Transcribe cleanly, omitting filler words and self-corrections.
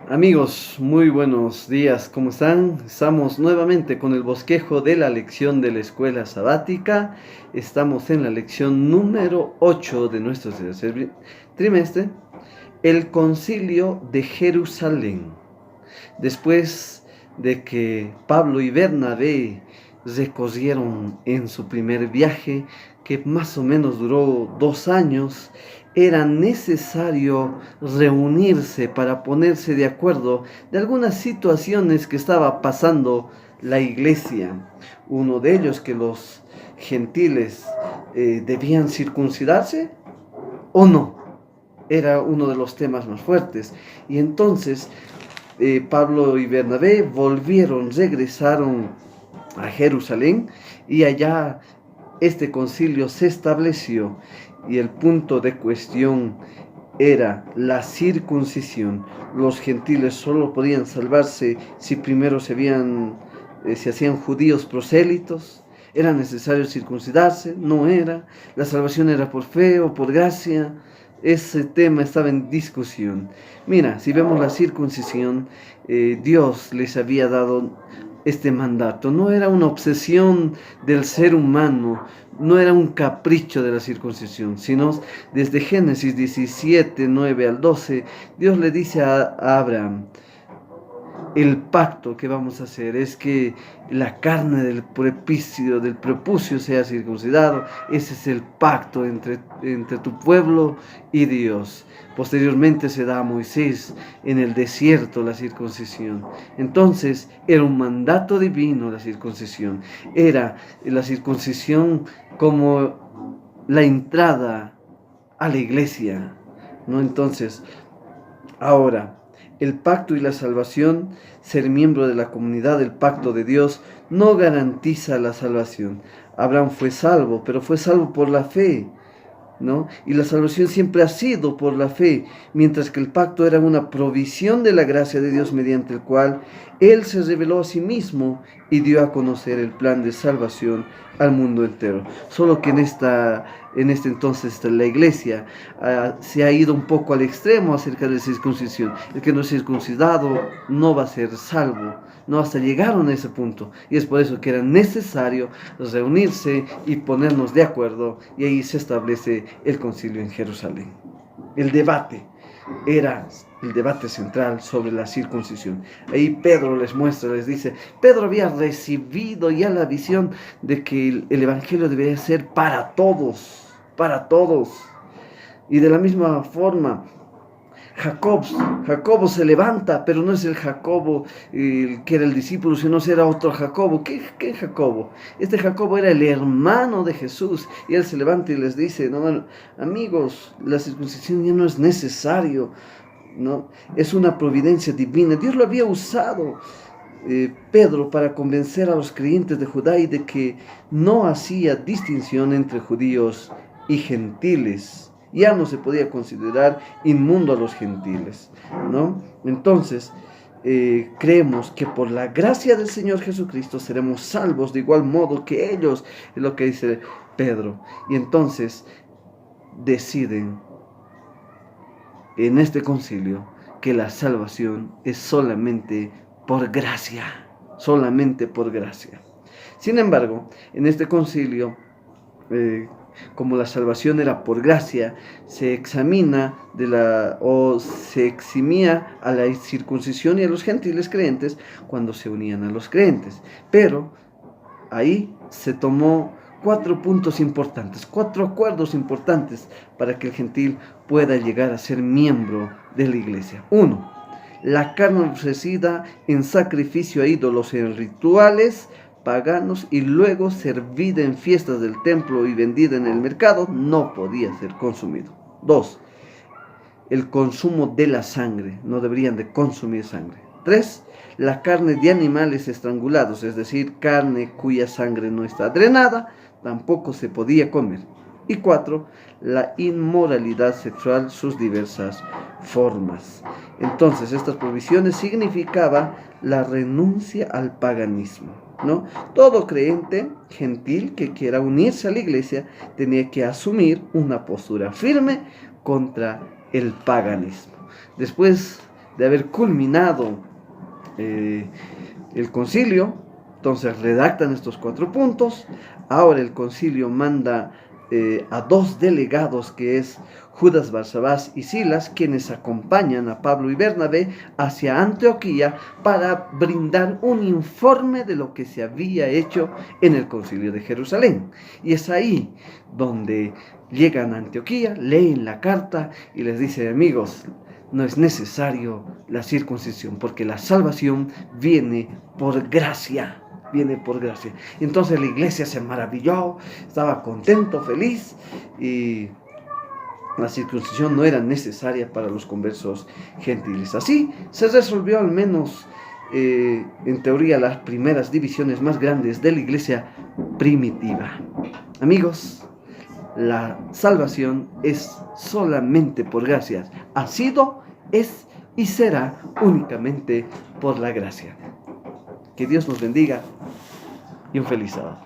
Amigos, muy buenos días, ¿cómo están? Estamos nuevamente con el bosquejo de la lección de la escuela sabática. Estamos en la lección número 8 de nuestro tercer trimestre, el Concilio de Jerusalén. Después de que Pablo y Bernabé recorrieron en su primer viaje, que más o menos duró 2 años, era necesario reunirse para ponerse de acuerdo de algunas situaciones que estaba pasando la iglesia. Uno de ellos, que los gentiles debían circuncidarse o no, era uno de los temas más fuertes. Y entonces Pablo y Bernabé regresaron a Jerusalén, y allá este concilio se estableció, y el punto de cuestión era la circuncisión. Los gentiles solo podían salvarse si primero se hacían judíos prosélitos. Era necesario circuncidarse, no era. La salvación era por fe o por gracia. Ese tema estaba en discusión. Mira, si vemos la circuncisión, Dios les había dado este mandato. No era una obsesión del ser humano, no era un capricho de la circuncisión, sino desde Génesis 17, 9 al 12, Dios le dice a Abraham: el pacto que vamos a hacer es que la carne del prepucio sea circuncidado. Ese es el pacto entre tu pueblo y Dios. Posteriormente se da a Moisés en el desierto la circuncisión. Entonces era un mandato divino la circuncisión. Era la circuncisión como la entrada a la iglesia, ¿no? Entonces, ahora, el pacto y la salvación, ser miembro de la comunidad del pacto de Dios, no garantiza la salvación. Abraham fue salvo, pero fue salvo por la fe, ¿no? Y la salvación siempre ha sido por la fe, mientras que el pacto era una provisión de la gracia de Dios, mediante el cual Él se reveló a sí mismo y dio a conocer el plan de salvación al mundo entero. Solo que en este entonces la iglesia se ha ido un poco al extremo acerca de la circuncisión. El que no es circuncidado no va a ser salvo. No, hasta llegaron a ese punto. Y es por eso que era necesario reunirse y ponernos de acuerdo. Y ahí se establece el concilio en Jerusalén. El debate era el debate central sobre la circuncisión. Ahí Pedro les muestra, les dice, Pedro había recibido ya la visión de que el evangelio debería ser para todos, para todos. Y de la misma forma, Jacobo se levanta, pero no es el Jacobo que era el discípulo, sino será otro Jacobo. ¿Qué Jacobo? Este Jacobo era el hermano de Jesús, y él se levanta y les dice: no, amigos, la circuncisión ya no es necesario, ¿no? Es una providencia divina. Dios lo había usado, Pedro, para convencer a los creyentes de Judá y de que no hacía distinción entre judíos y gentiles. Ya no se podía considerar inmundo a los gentiles, ¿no? Entonces, creemos que por la gracia del Señor Jesucristo seremos salvos de igual modo que ellos, es lo que dice Pedro. Y entonces deciden en este concilio que la salvación es solamente por gracia, solamente por gracia. Sin embargo, en este concilio, como la salvación era por gracia, se se eximía a la circuncisión y a los gentiles creyentes cuando se unían a los creyentes. Pero ahí se tomó 4 acuerdos importantes para que el gentil pueda llegar a ser miembro de la iglesia. 1. La carne ofrecida en sacrificio a ídolos, en rituales paganos y luego servida en fiestas del templo y vendida en el mercado, no podía ser consumido. 2. El consumo de la sangre, no deberían de consumir sangre. 3. La carne de animales estrangulados, es decir, carne cuya sangre no está drenada, tampoco se podía comer. Y 4. La inmoralidad sexual, sus diversas formas. Entonces, estas provisiones significaban la renuncia al paganismo, ¿no? Todo creyente gentil que quiera unirse a la iglesia tenía que asumir una postura firme contra el paganismo. Después de haber culminado el concilio, entonces redactan estos 4 puntos. Ahora el concilio manda a 2 delegados, que es Judas Barsabás y Silas, quienes acompañan a Pablo y Bernabé hacia Antioquía para brindar un informe de lo que se había hecho en el concilio de Jerusalén. Y es ahí donde llegan a Antioquía, leen la carta y les dice: amigos, no es necesario la circuncisión, porque la salvación viene por gracia. Viene por gracia. Entonces la iglesia se maravilló, estaba contento, feliz, y la circuncisión no era necesaria para los conversos gentiles. Así se resolvió, al menos en teoría, las primeras divisiones más grandes de la iglesia primitiva. Amigos, la salvación es solamente por gracia. Ha sido, es y será únicamente por la gracia. Que Dios nos bendiga y un feliz sábado.